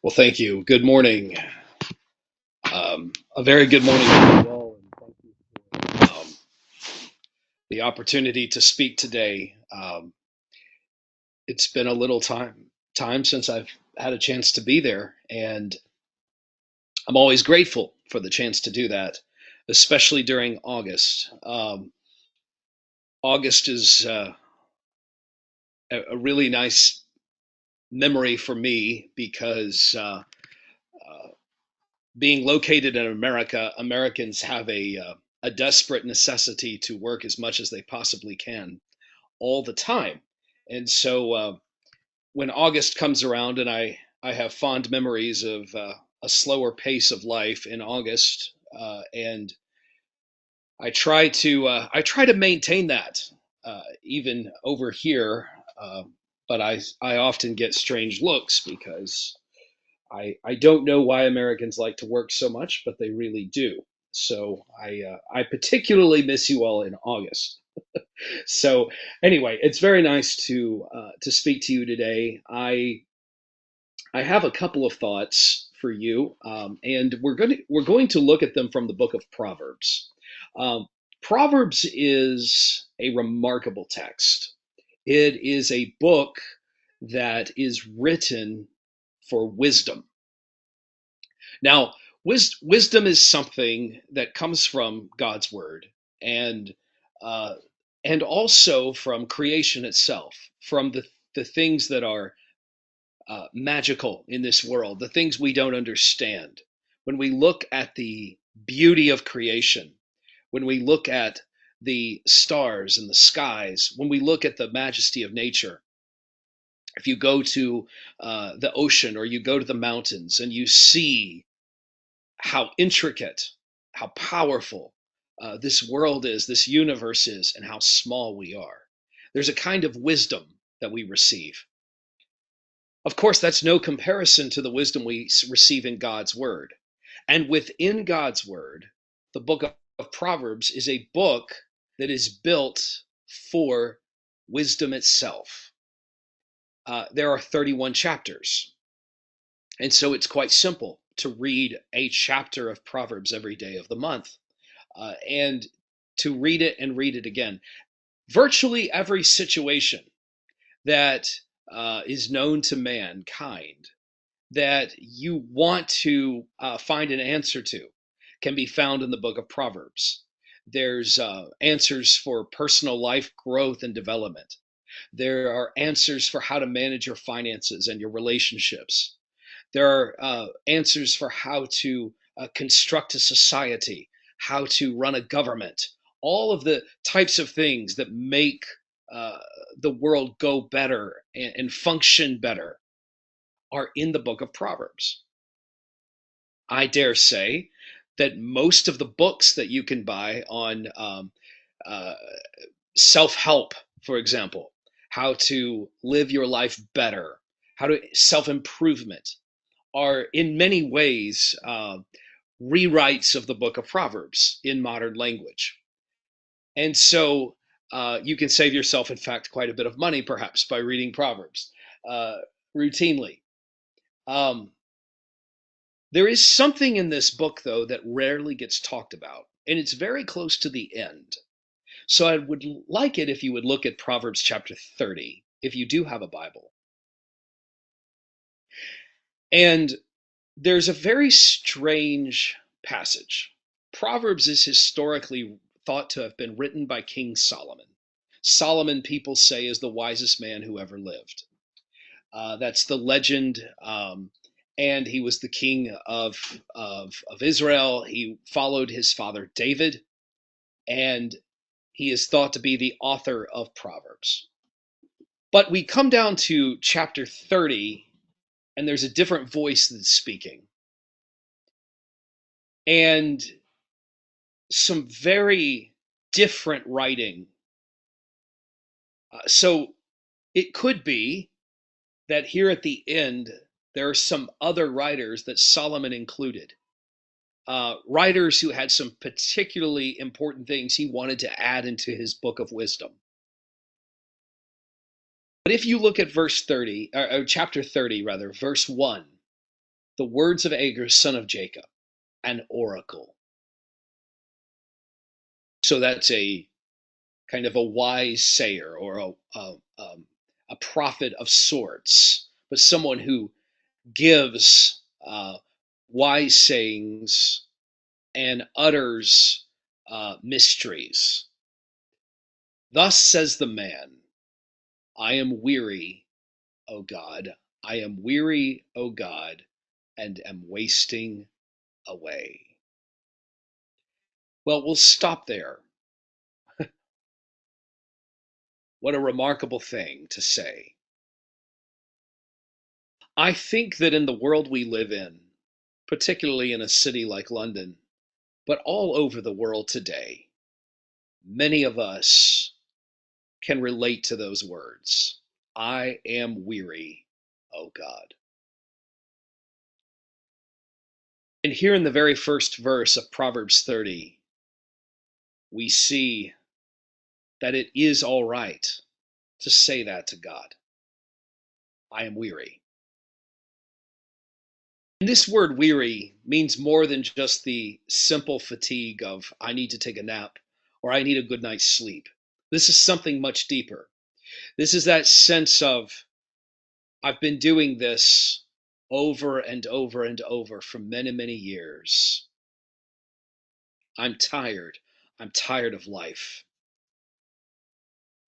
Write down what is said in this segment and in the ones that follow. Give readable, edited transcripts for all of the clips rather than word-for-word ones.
Well, thank you. Good morning. A very good morning to you all, and thank you for the opportunity to speak today. It's been a little time since I've had a chance to be there, and I'm always grateful for the chance to do that, especially during August. August is a really nice memory for me because being located in America, Americans have a desperate necessity to work as much as they possibly can all the time. And so when August comes around, and I have fond memories of a slower pace of life in August, and I try to maintain that even over here. But I often get strange looks because I don't know why Americans like to work so much, but they really do. So I particularly miss you all in August. So anyway, it's very nice to speak to you today. I have a couple of thoughts for you, and we're going to look at them from the book of Proverbs. Um, Proverbs is a remarkable text. It is a book that is written for wisdom. Now, wisdom is something that comes from God's word, and uh, and also from creation itself, from the things that are magical in this world, the things we don't understand. When we look at the beauty of creation, when we look at the stars and the skies, when we look at the majesty of nature, if you go to the ocean or you go to the mountains and you see how intricate, how powerful this world is, this universe is, and how small we are. There's a kind of wisdom that we receive. Of course, that's no comparison to the wisdom we receive in God's Word. And within God's Word, the book of Proverbs is a book that is built for wisdom itself. There are 31 chapters. And so it's quite simple to read a chapter of Proverbs every day of the month and to read it and read it again. Virtually every situation that is known to mankind that you want to find an answer to can be found in the book of Proverbs. There's answers for personal life growth and development. There are answers for how to manage your finances and your relationships. There are answers for how to construct a society, how to run a government, all of the types of things that make uh, the world go better and function better are in the book of Proverbs. I dare say that most of the books that you can buy on uh, self help, for example, how to live your life better, how to self improvement, are in many ways rewrites of the book of Proverbs in modern language. And so you can save yourself, in fact, quite a bit of money perhaps by reading Proverbs uh, routinely. Um, there is something in this book, though, that rarely gets talked about, and it's very close to the end. So I would like it if you would look at Proverbs chapter 30, if you do have a Bible. And there's a very strange passage. Proverbs is historically thought to have been written by King Solomon. Solomon, people say, is the wisest man who ever lived. That's the legend. And he was the king of Israel. He followed his father David, and he is thought to be the author of Proverbs. But we come down to chapter 30, and there's a different voice that's speaking. And some very different writing. So it could be that here at the end, there are some other writers that Solomon included, writers who had some particularly important things he wanted to add into his book of wisdom. But if you look at verse 30, or chapter 30, rather, verse 1, the words of Agur, son of Jacob, an oracle. So that's a kind of a wise sayer or a prophet of sorts, but someone who gives wise sayings and utters mysteries. Thus says the man, I am weary, O God. I am weary, O God, and am wasting away. Well, we'll stop there. What a remarkable thing to say. I think that in the world we live in, particularly in a city like London, but all over the world today, many of us can relate to those words. I am weary, O God. And here in the very first verse of Proverbs 30, we see that it is all right to say that to God. I am weary. And this word weary means more than just the simple fatigue of I need to take a nap or I need a good night's sleep. This is something much deeper. This is that sense of I've been doing this over and over and over for many, many years. I'm tired. I'm tired of life.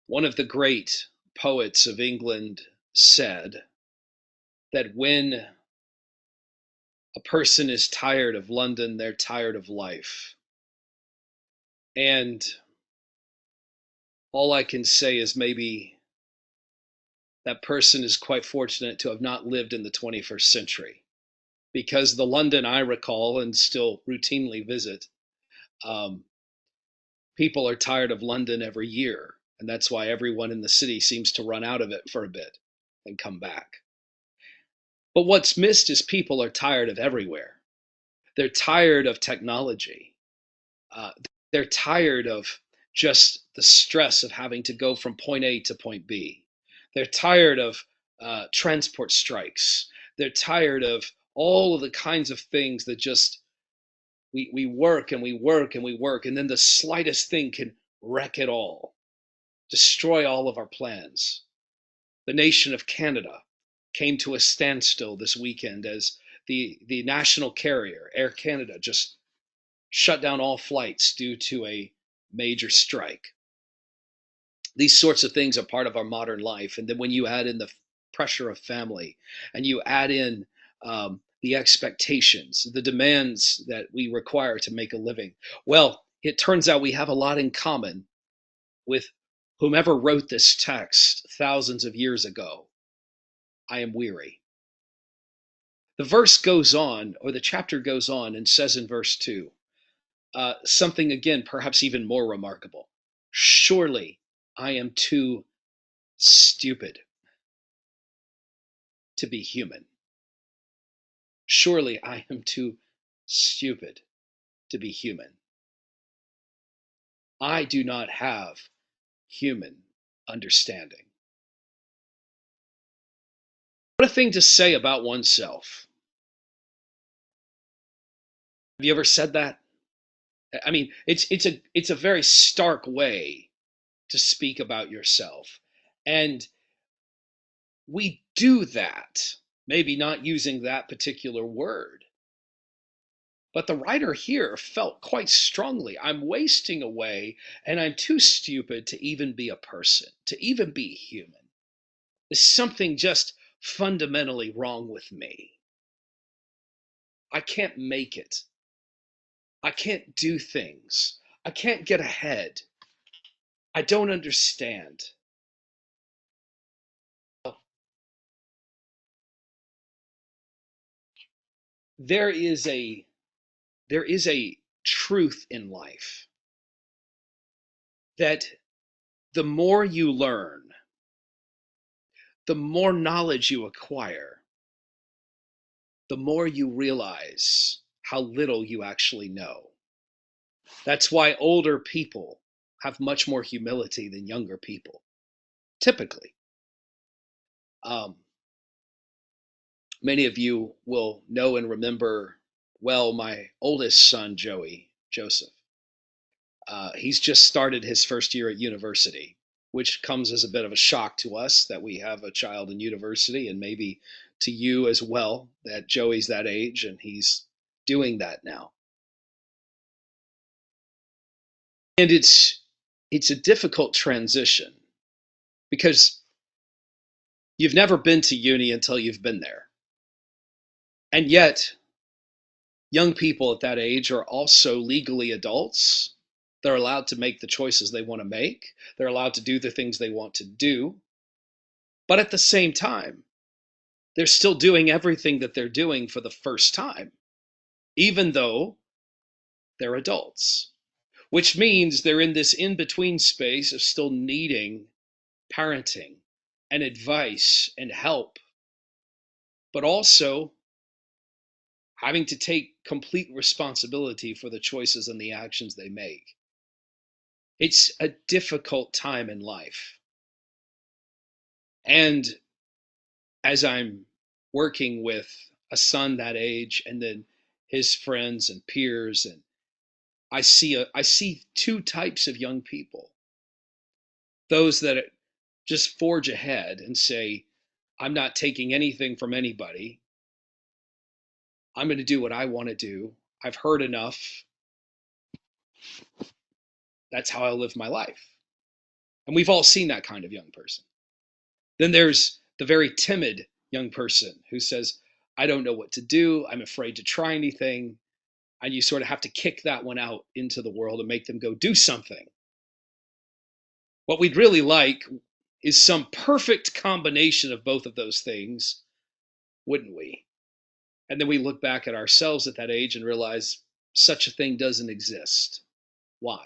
One of the great poets of England said that when a person is tired of London, they're tired of life. And all I can say is maybe that person is quite fortunate to have not lived in the 21st century. Because the London I recall and still routinely visit, um, people are tired of London every year. And that's why everyone in the city seems to run out of it for a bit and come back. But what's missed is people are tired of everywhere. They're tired of technology. Uh, they're tired of just the stress of having to go from point A to point B. They're tired of transport strikes. They're tired of all of the kinds of things that just we work and we work and we work, and then the slightest thing can wreck it all, destroy all of our plans. The nation of Canada came to a standstill this weekend as the national carrier, Air Canada, just shut down all flights due to a major strike. These sorts of things are part of our modern life. And then when you add in the pressure of family and you add in the expectations, the demands that we require to make a living, well, it turns out we have a lot in common with whomever wrote this text thousands of years ago. I am weary. The verse goes on, or the chapter goes on, and says in verse 2, something again, perhaps even more remarkable. Surely I am too stupid to be human. Surely I am too stupid to be human. I do not have human understanding. What a thing to say about oneself. Have you ever said that? I mean, it's a very stark way to speak about yourself. And we do that, maybe not using that particular word. But the writer here felt quite strongly I'm wasting away and I'm too stupid to even be a person, to even be human. There's something just fundamentally wrong with me. I can't make it. I can't do things. I can't get ahead. I don't understand. There is a there is a truth in life that the more you learn, the more knowledge you acquire, the more you realize how little you actually know. That's why older people have much more humility than younger people, typically. Um, Many of you will know and remember well my oldest son, Joey, Joseph. He's just started his first year at university, which comes as a bit of a shock to us that we have a child in university, and maybe to you as well, that Joey's that age and he's doing that now. And it's a difficult transition because you've never been to uni until you've been there. And yet, young people at that age are also legally adults. They're allowed to make the choices they want to make. They're allowed to do the things they want to do. But at the same time, they're still doing everything that they're doing for the first time, even though they're adults, which means they're in this in between space of still needing parenting and advice and help, but also having to take complete responsibility for the choices and the actions they make. It's a difficult time in life. And as I'm working with a son that age and then his friends and peers, and I see two types of young people. Those that just forge ahead and say, I'm not taking anything from anybody. I'm going to do what I want to do. I've heard enough. That's how I live my life. And we've all seen that kind of young person. Then there's the very timid young person who says, I don't know what to do. I'm afraid to try anything. And you sort of have to kick that one out into the world and make them go do something. What we'd really like is some perfect combination of both of those things, wouldn't we? And then we look back at ourselves at that age and realize such a thing doesn't exist. Why?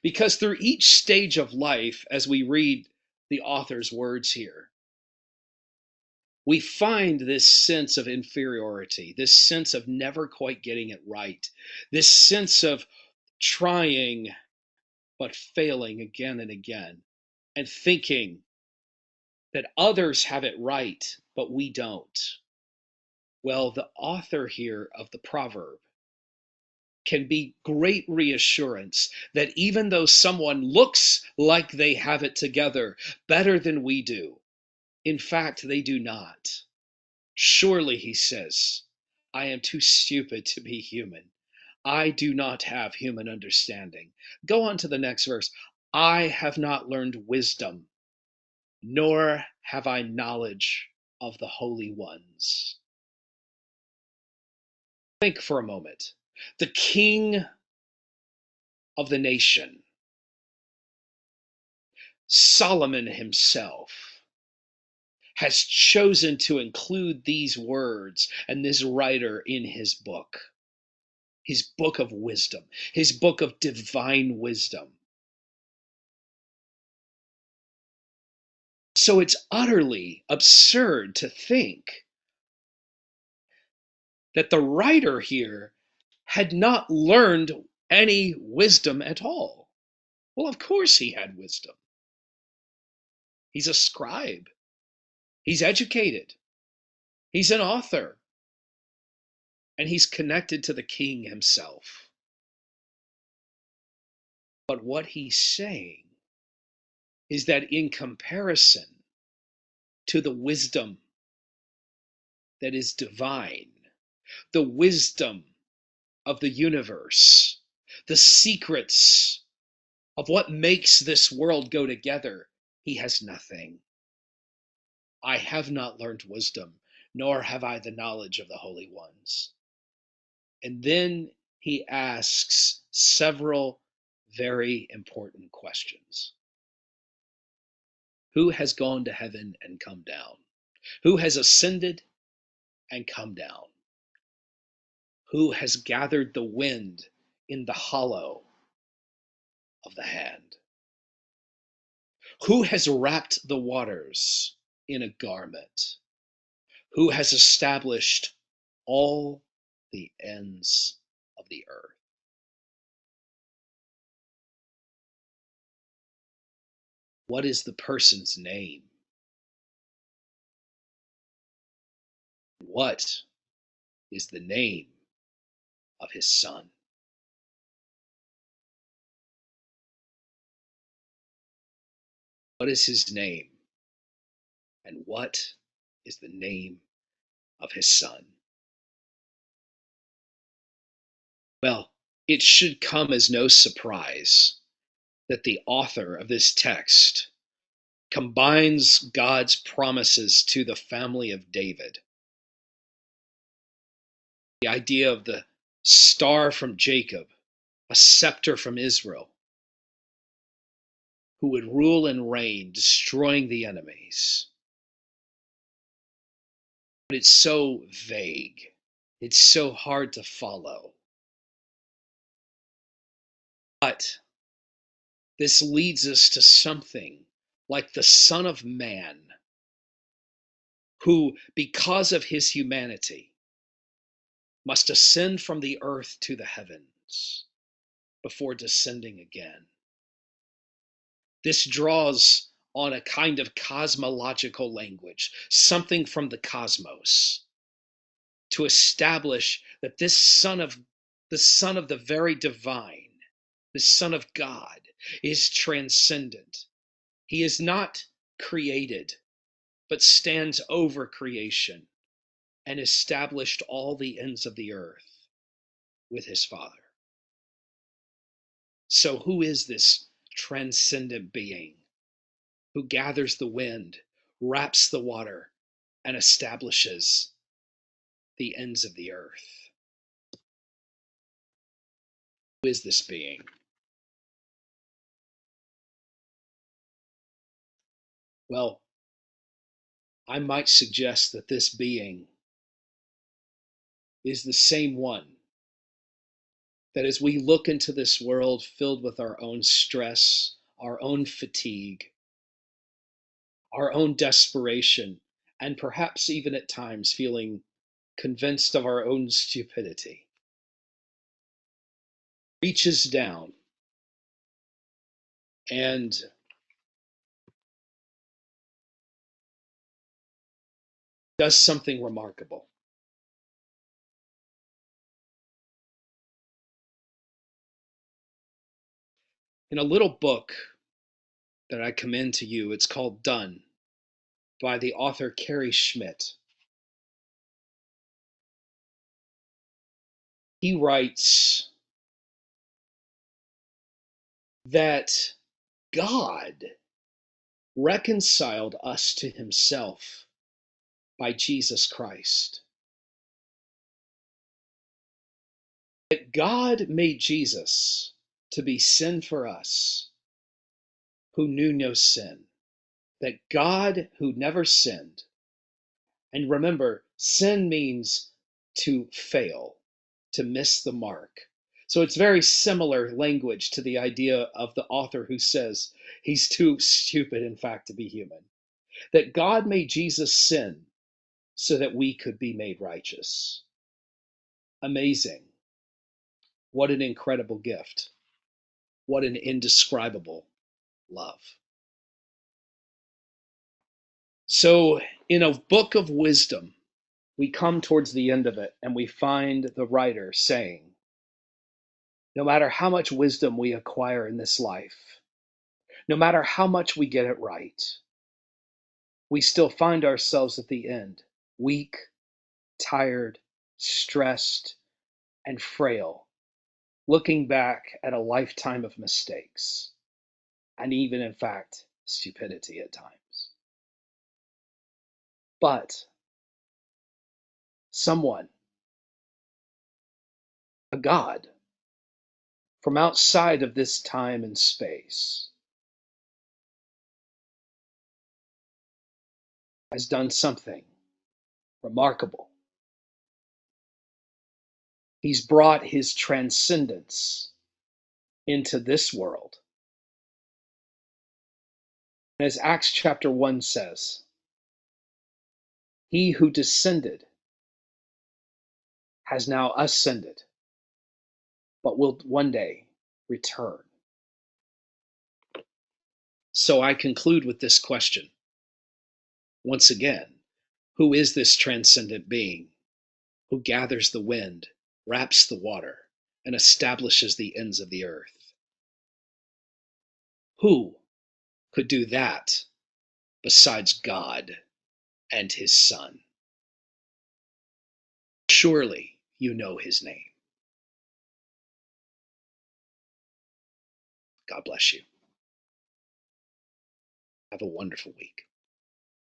Because through each stage of life, as we read the author's words here, we find this sense of inferiority, this sense of never quite getting it right, this sense of trying but failing again and again, and thinking that others have it right, but we don't. Well, the author here of the proverb can be great reassurance that even though someone looks like they have it together better than we do, in fact, they do not. Surely, he says, I am too stupid to be human. I do not have human understanding. Go on to the next verse. I have not learned wisdom, nor have I knowledge of the holy ones. Think for a moment. The king of the nation, Solomon himself, has chosen to include these words and this writer in his book of wisdom, his book of divine wisdom. So it's utterly absurd to think that the writer here had not learned any wisdom at all. Well, of course he had wisdom. He's a scribe, he's educated, he's an author, and he's connected to the king himself. But what he's saying is that in comparison to the wisdom that is divine, the wisdom of the universe, the secrets of what makes this world go together, he has nothing. I have not learned wisdom, nor have I the knowledge of the holy ones. And then he asks several very important questions. Who has gone to heaven and come down? Who has ascended and come down? Who has gathered the wind in the hollow of the hand? Who has wrapped the waters in a garment? Who has established all the ends of the earth? What is the person's name? What is the name of his son? What is his name? And what is the name of his son? Well, it should come as no surprise that the author of this text combines God's promises to the family of David. The idea of the star from Jacob, a scepter from Israel, who would rule and reign, destroying the enemies. But it's so vague. It's so hard to follow. But this leads us to something like the Son of Man, who, because of his humanity, must ascend from the earth to the heavens before descending again. This draws on a kind of cosmological language, something from the cosmos, to establish that this the Son of the very divine, the Son of God, is transcendent. He is not created, but stands over creation and established all the ends of the earth with his Father. So, who is this transcendent being who gathers the wind, wraps the water, and establishes the ends of the earth? Who is this being? Well, I might suggest that this being is the same one that, as we look into this world filled with our own stress, our own fatigue, our own desperation, and perhaps even at times feeling convinced of our own stupidity, reaches down and does something remarkable. In a little book that I commend to you, it's called Done by the author Carrie Schmidt. He writes that God reconciled us to himself by Jesus Christ. That God made Jesus to be sin for us who knew no sin. That God, who never sinned, and remember, sin means to fail, to miss the mark. So it's very similar language to the idea of the author who says he's too stupid, in fact, to be human. That God made Jesus sin so that we could be made righteous. Amazing. What an incredible gift. What an indescribable love. So, in a book of wisdom, we come towards the end of it and we find the writer saying, no matter how much wisdom we acquire in this life, no matter how much we get it right, we still find ourselves at the end weak, tired, stressed, and frail, looking back at a lifetime of mistakes, and even, in fact, stupidity at times. But someone, a God, from outside of this time and space, has done something remarkable. He's brought his transcendence into this world. As Acts chapter 1 says, he who descended has now ascended, but will one day return. So I conclude with this question. Once again, Who is this transcendent being who gathers the wind, wraps the water, and establishes the ends of the earth? Who could do that besides God and his Son? Surely you know his name. God bless you. Have a wonderful week.